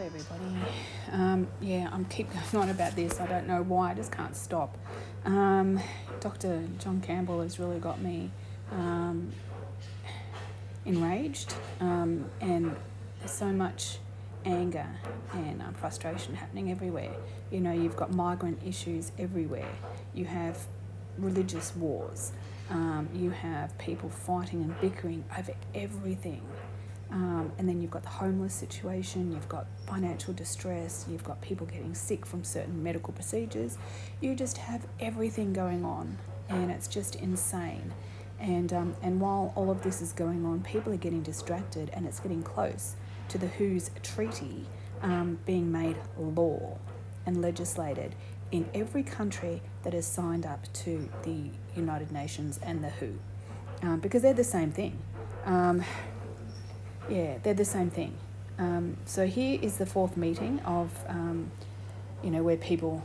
everybody. I'm keep going on about this. I don't know why. I just can't stop. Dr. John Campbell has really got me enraged, and there's so much anger and frustration happening everywhere. You know, you've got migrant issues everywhere. You have religious wars. You have people fighting and bickering over everything. And then you've got the homeless situation, you've got financial distress, you've got people getting sick from certain medical procedures. You just have everything going on, and it's just insane. And while all of this is going on, people are getting distracted, and it's getting close to the WHO's treaty being made law and legislated in every country that has signed up to the United Nations and the WHO, because they're the same thing. They're the same thing. So here is the fourth meeting of, where people,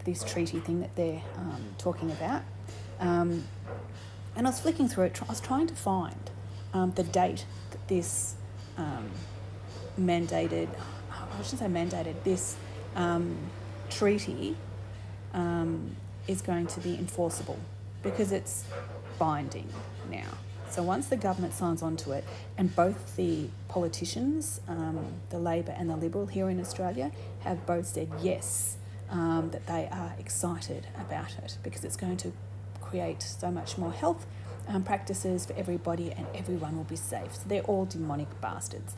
this treaty thing that they're talking about. And I was flicking through it, I was trying to find the date that this this treaty is going to be enforceable, because it's binding now. So once the government signs on to it, and both the politicians, the Labor and the Liberal here in Australia, have both said yes, that they are excited about it, because it's going to create so much more health practices for everybody, and everyone will be safe. So they're all demonic bastards.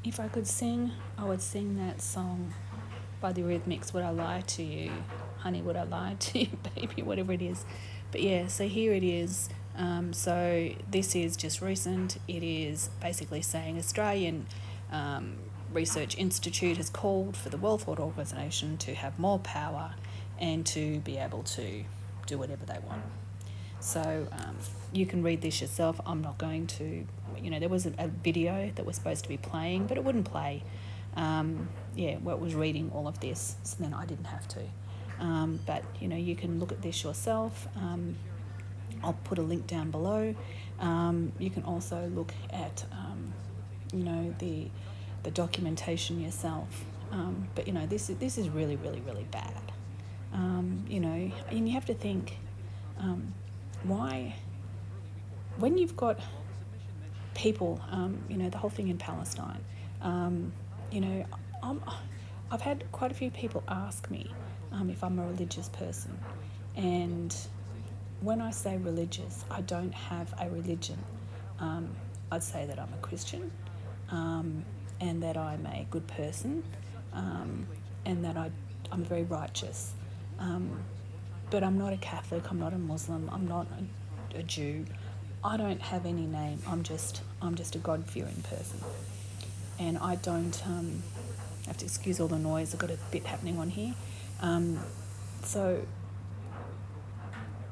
If I could sing, I would sing that song by the Rhythmics, Would I Lie to You? Honey, would I lie to you, baby? Whatever it is. But yeah, so here it is. So this is just recent. It is basically saying Australian Research Institute has called for the World Health Organization to have more power and to be able to do whatever they want. So you can read this yourself. I'm not going to, there was a video that was supposed to be playing, but it wouldn't play. It was reading all of this, so then I didn't have to. But you can look at this yourself. I'll put a link down below. You can also look at, the documentation yourself. But this is really, really, really bad. And you have to think, why, when you've got people, the whole thing in Palestine, I've had quite a few people ask me if I'm a religious person, and when I say religious, I don't have a religion. I'd say that I'm a Christian, and that I'm a good person, and that I'm very righteous. But I'm not a Catholic, I'm not a Muslim, I'm not a Jew. I don't have any name. I'm just a God-fearing person. And I don't have to excuse all the noise. I've got a bit happening on here. So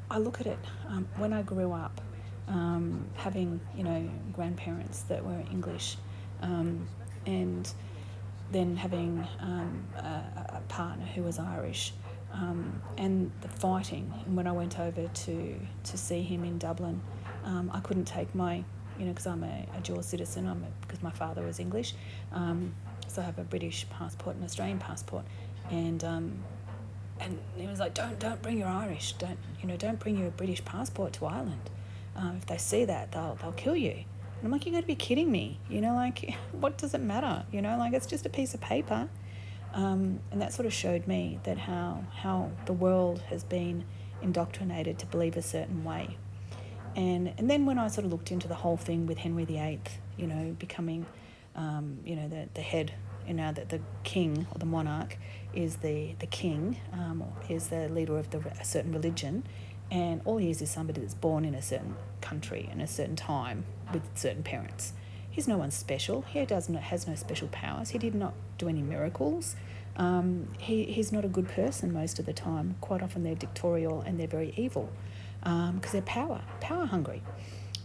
I look at it, when I grew up, having, grandparents that were English, and then having a partner who was Irish, and the fighting. And when I went over to see him in Dublin, I couldn't take my, because I'm a dual citizen, because my father was English, so I have a British passport and an Australian passport, and he was like, don't bring your Irish, don't bring your British passport to Ireland. If they see that, they'll kill you. And I'm like, you got to be kidding me, what does it matter? It's just a piece of paper. And that sort of showed me that how the world has been indoctrinated to believe a certain way. And then when I sort of looked into the whole thing with Henry VIII, becoming, the head, that the king or the monarch is the king, is the leader of a certain religion, and all he is somebody that's born in a certain country in a certain time with certain parents. He's no one special. He has no special powers. He did not do any miracles. He's not a good person most of the time. Quite often they're dictatorial and they're very evil, because they're power hungry.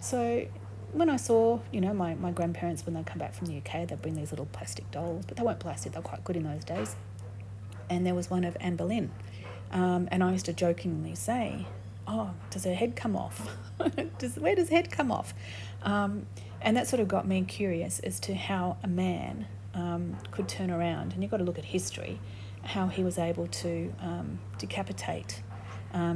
So when I saw, my grandparents, when they come back from the UK, they'd bring these little plastic dolls, but they weren't plastic, they were quite good in those days. And there was one of Anne Boleyn. And I used to jokingly say, oh, does her head come off? Where does head come off? And that sort of got me curious as to how a man could turn around. And you've got to look at history, how he was able to decapitate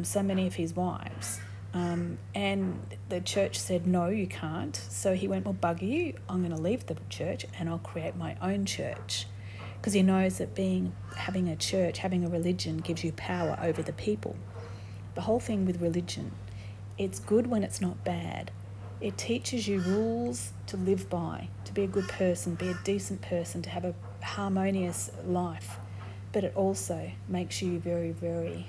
so many of his wives. And the church said, no, you can't. So he went, well, bugger you, I'm going to leave the church and I'll create my own church. Because he knows that having a church, having a religion gives you power over the people. The whole thing with religion, it's good when it's not bad. It teaches you rules to live by, to be a good person, be a decent person, to have a harmonious life. But it also makes you very, very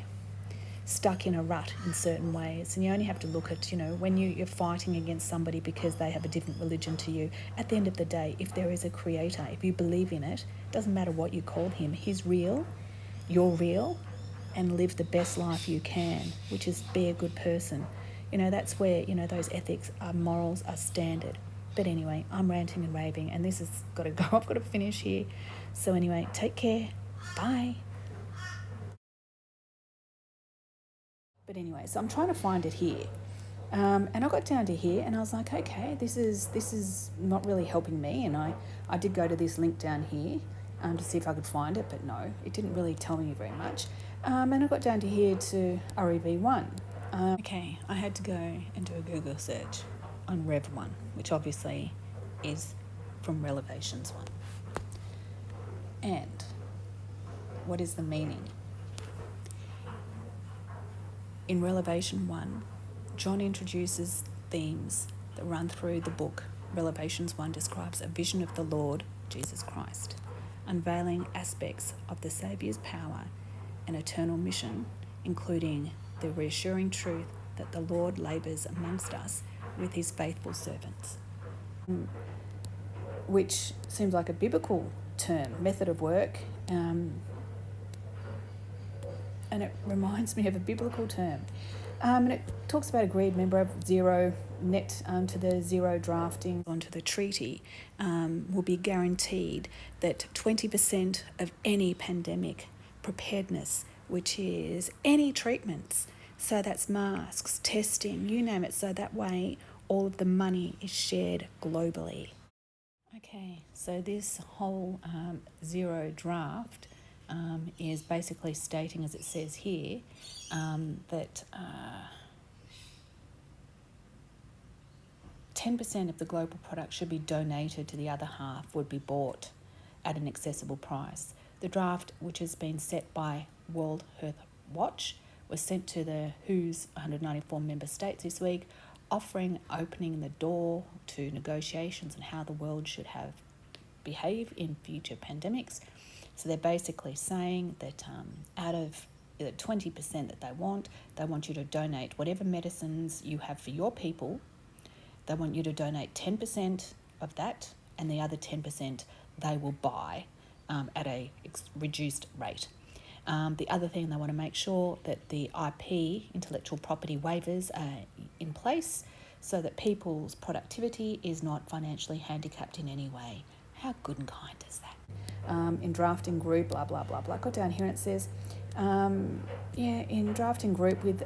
stuck in a rut in certain ways. And you only have to look at, when you're fighting against somebody because they have a different religion to you, at the end of the day, if there is a creator, if you believe in it, doesn't matter what you call him, he's real, you're real, and live the best life you can, which is be a good person. That's where, those ethics, our morals are standard. But anyway, I'm ranting and raving, and this has got to go. I've got to finish here. So anyway, take care. Bye. But anyway, so I'm trying to find it here. And I got down to here and I was like, okay, this is not really helping me. And I did go to this link down here to see if I could find it, but no, it didn't really tell me very much. And I got down to here to REV1. Okay, I had to go and do a Google search on Rev1, which obviously is from Revelations 1. And what is the meaning? In Revelation 1, John introduces themes that run through the book. Revelations 1 describes a vision of the Lord Jesus Christ, unveiling aspects of the Saviour's power and eternal mission, including the reassuring truth that the Lord labours amongst us with his faithful servants, which seems like a biblical term, method of work, and it reminds me of a biblical term. And it talks about agreed member of zero net to the zero drafting onto the treaty will be guaranteed that 20% of any pandemic preparedness, which is any treatments, so that's masks, testing, you name it, so that way all of the money is shared globally. Okay, so this whole zero draft is basically stating, as it says here, that 10% of the global product should be donated to the other half, would be bought at an accessible price. The draft, which has been set by World Health Watch, was sent to the WHO's 194 member states this week, opening the door to negotiations on how the world should behave in future pandemics. So they're basically saying that out of the 20% that they want you to donate whatever medicines you have for your people. They want you to donate 10% of that, and the other 10% they will buy at a reduced rate. The other thing, they want to make sure that the IP, intellectual property waivers, are in place so that people's productivity is not financially handicapped in any way. How good and kind is that? In drafting group, blah, blah, blah, blah. I got down here and it says, in drafting group with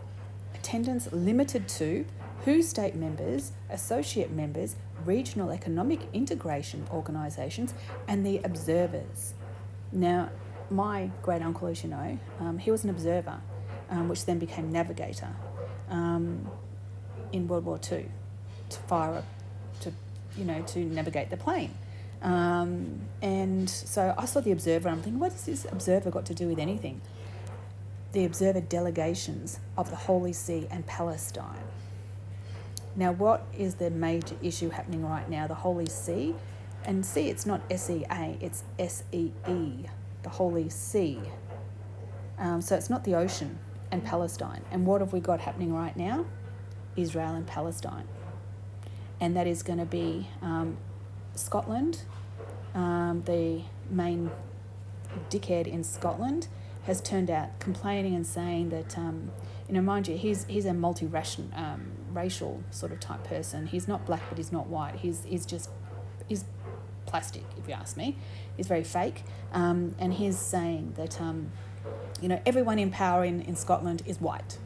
attendance limited to WHO state members, associate members, regional economic integration organisations, and the observers. Now, my great uncle, as you know, he was an observer, which then became navigator in World War II to navigate the plane. And so I saw the observer and I'm thinking, what has this observer got to do with anything? The observer delegations of the Holy See and Palestine. Now, what is the major issue happening right now? The Holy See, and see, it's not S-E-A, it's S-E-E, the Holy See. So it's not the ocean and Palestine. And what have we got happening right now? Israel and Palestine. And that is going to be Scotland. The main dickhead in Scotland has turned out complaining and saying that, mind you, he's a racial sort of type person. He's not black, but he's not white. He's plastic, if you ask me. He's very fake. And he's saying that, everyone in power in Scotland is white.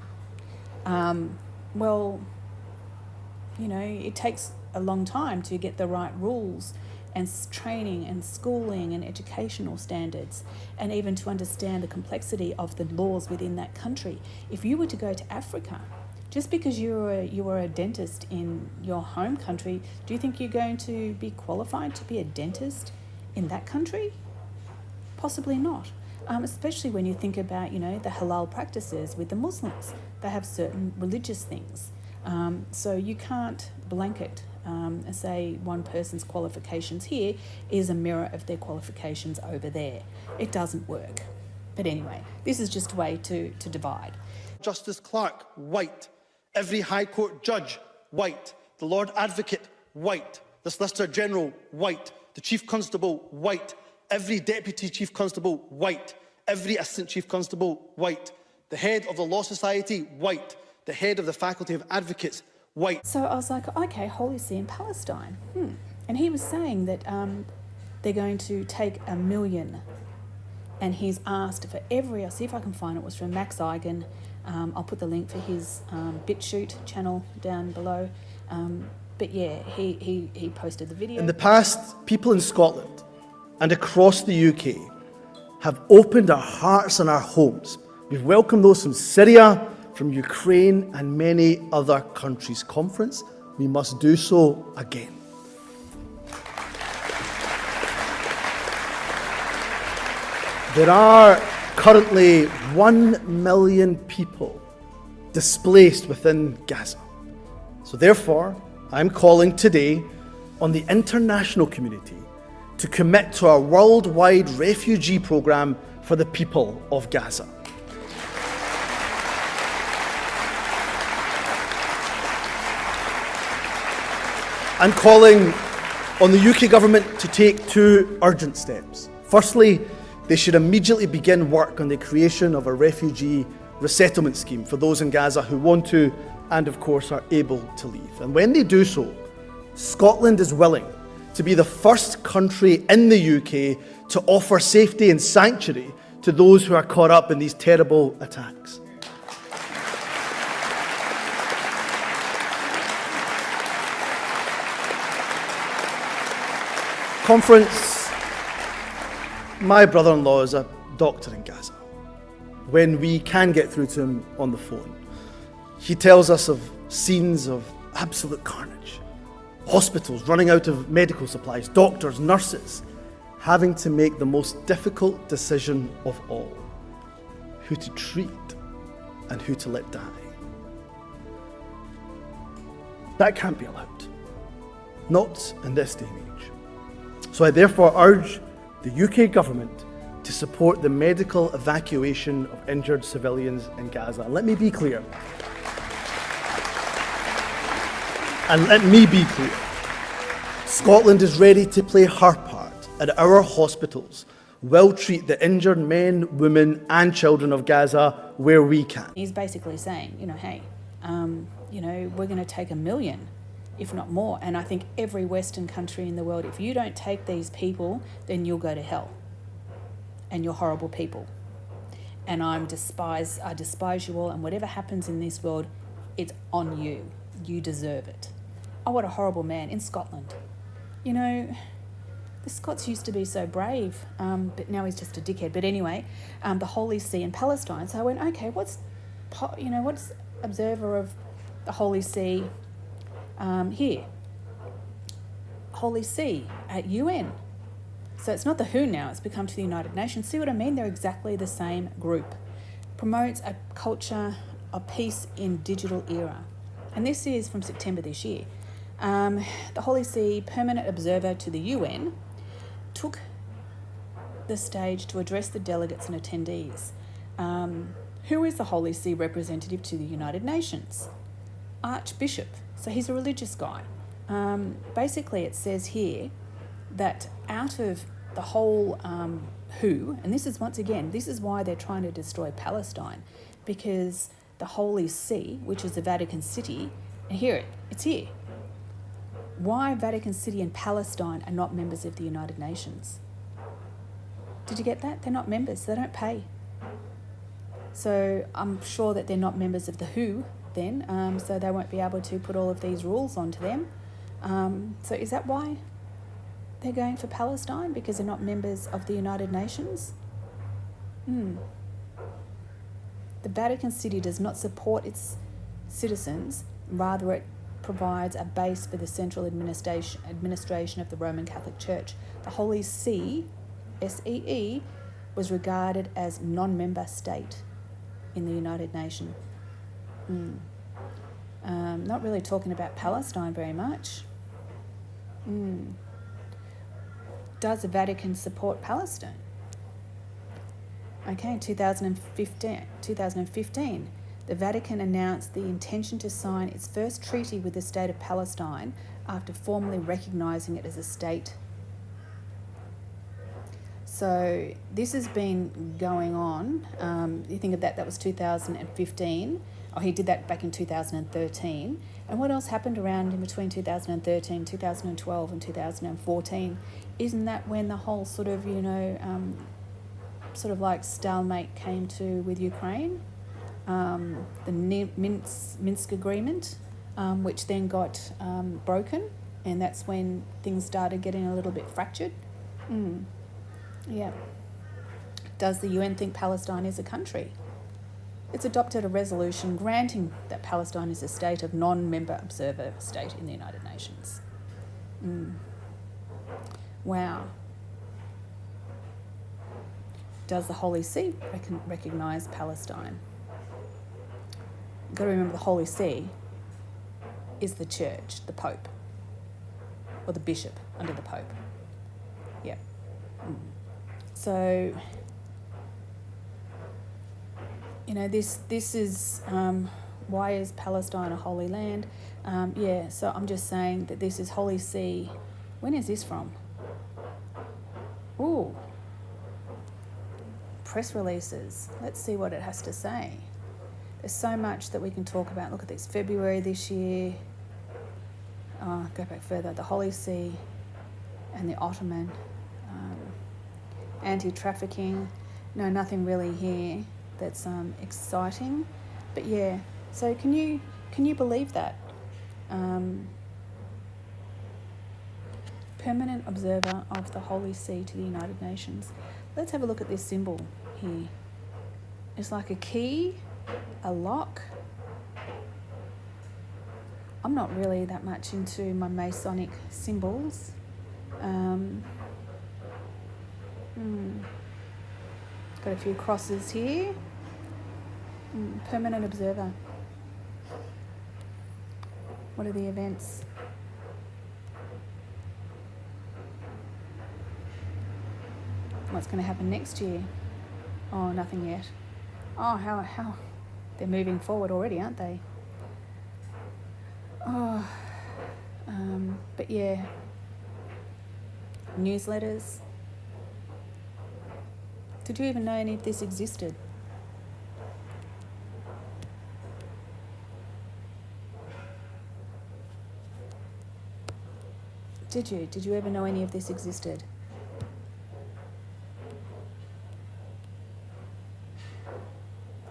It takes a long time to get the right rules and training and schooling and educational standards, and even to understand the complexity of the laws within that country. If you were to go to Africa, just because you were a dentist in your home country, do you think you're going to be qualified to be a dentist in that country? Possibly not. Especially when you think about, the halal practices with the Muslims. They have certain religious things. So you can't blanket and say one person's qualifications here is a mirror of their qualifications over there. It doesn't work. But anyway, this is just a way to divide. Justice Clark, white. Every High Court judge, white. The Lord Advocate, white. The Solicitor General, white. The Chief Constable, white. Every Deputy Chief Constable, white. Every Assistant Chief Constable, white. The head of the Law Society, white. The head of the Faculty of Advocates, white. So I was like, okay, Holy See in Palestine. And he was saying that they're going to take 1 million. And he's asked for every, I'll see if I can find it, was from Max Eigen. I'll put the link for his BitChute channel down below. But yeah, he posted the video. In the past, people in Scotland and across the UK have opened our hearts and our homes. We've welcomed those from Syria, from Ukraine and many other countries. Conference, we must do so again. There are currently 1 million people displaced within Gaza. So therefore, I'm calling today on the international community to commit to a worldwide refugee program for the people of Gaza. I'm calling on the UK government to take 2 urgent steps. Firstly, they should immediately begin work on the creation of a refugee resettlement scheme for those in Gaza who want to and of course are able to leave. And when they do so, Scotland is willing to be the first country in the UK to offer safety and sanctuary to those who are caught up in these terrible attacks. Conference, my brother-in-law is a doctor in Gaza. When we can get through to him on the phone, he tells us of scenes of absolute carnage. Hospitals running out of medical supplies, doctors, nurses, having to make the most difficult decision of all, who to treat and who to let die. That can't be allowed, not in this day and age. So I therefore urge the UK government to support the medical evacuation of injured civilians in Gaza. And let me be clear. Scotland is ready to play her part, and our hospitals will treat the injured men, women and children of Gaza where we can. He's basically saying, hey, we're going to take 1 million, if not more. And I think every Western country in the world, if you don't take these people, then you'll go to hell. And you're horrible people. And I despise you all, and whatever happens in this world, it's on you. You deserve it. Oh, what a horrible man in Scotland. The Scots used to be so brave, but now he's just a dickhead. But anyway, the Holy See in Palestine. So I went, okay, what's observer of the Holy See here? Holy See at UN. So it's not the WHO now, it's become to the United Nations. See what I mean? They're exactly the same group. Promotes a culture of peace in digital era. And this is from September this year. The Holy See permanent observer to the UN took the stage to address the delegates and attendees. Who is the Holy See representative to the United Nations? Archbishop. So he's a religious guy. Basically, it says here that out of the whole WHO, and this is why they're trying to destroy Palestine, because the Holy See, which is the Vatican City, and it's here. Why Vatican City and Palestine are not members of the United Nations? Did you get that? They're not members. They don't pay. So I'm sure that they're not members of the WHO then, so they won't be able to put all of these rules onto them. So is that why they're going for Palestine because they're not members of the United Nations? The Vatican City does not support its citizens, rather it provides a base for the central administration of the Roman Catholic Church. The Holy See, SEE, was regarded as non-member state in the United Nations. Not really talking about Palestine very much. Does the Vatican support Palestine? Okay, 2015, the Vatican announced the intention to sign its first treaty with the state of Palestine after formally recognising it as a state. So this has been going on. You think of that was 2015. Oh, he did that back in 2013. And what else happened around in between 2013, 2012 and 2014? Isn't that when the whole sort of, sort of like stalemate came to with Ukraine? The Minsk agreement, which then got broken, and that's when things started getting a little bit fractured. Yeah. Does the UN think Palestine is a country? It's adopted a resolution granting that Palestine is a state of non-member observer state in the United Nations. Wow. Does the Holy See recognise Palestine? You've got to remember the Holy See is the church, the Pope, or the bishop under the Pope. Yeah. So, this is why is Palestine a holy land? So I'm just saying that this is Holy See. When is this from? Ooh. Press releases. Let's see what it has to say. There's so much that we can talk about. Look at this. February this year. Go back further. The Holy See and the Ottoman. Anti-trafficking. No, nothing really here that's exciting. But yeah, so can you believe that? Permanent observer of the Holy See to the United Nations. Let's have a look at this symbol here. It's like a key, a lock. I'm not really that much into my Masonic symbols. Got a few crosses here. Permanent observer. What are the events? What's going to happen next year? Oh, nothing yet. Oh, how they're moving forward already, aren't they? Oh, but yeah, newsletters. Did you even know any of this existed? Did you? Did you ever know any of this existed?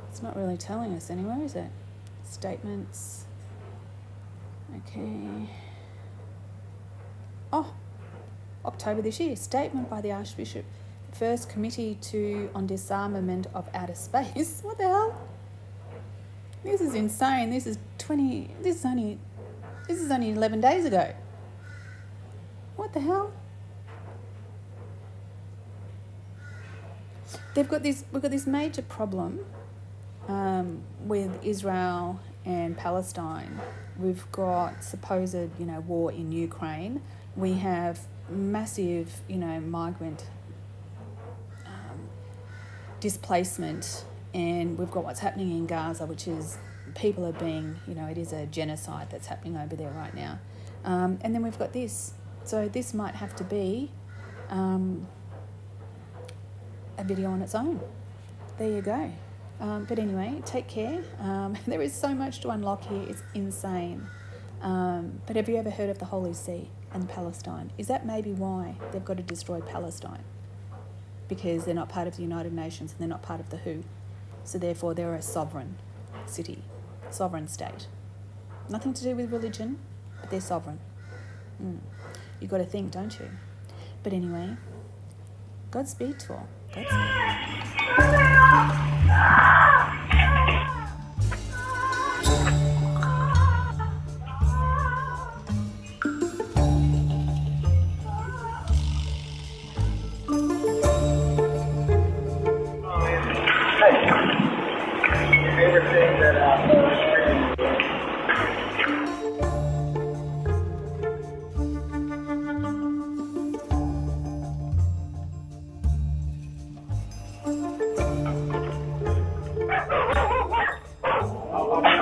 It's not really telling us anywhere, is it? Statements. Okay. Oh, October this year. Statement by the Archbishop. First Committee on Disarmament of Outer Space. What the hell? This is insane. This is only 11 days ago. What the hell? We've got this major problem with Israel and Palestine. We've got supposed, war in Ukraine. We have massive, migrant displacement, and we've got what's happening in Gaza, which is people are being, it is a genocide that's happening over there right now. And then we've got this. So this might have to be a video on its own. There you go. But anyway, take care. There is so much to unlock here. It's insane. But have you ever heard of the Holy See and Palestine? Is that maybe why they've got to destroy Palestine? Because they're not part of the United Nations and they're not part of the WHO. So therefore they're a sovereign city, sovereign state. Nothing to do with religion, but they're sovereign. You've got to think, don't you? But anyway, Godspeed to all. Godspeed.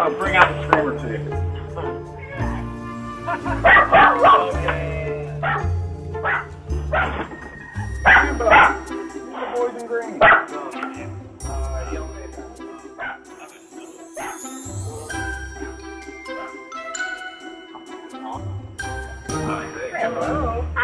I'll bring out the screamer to you. Boys in green. Hello.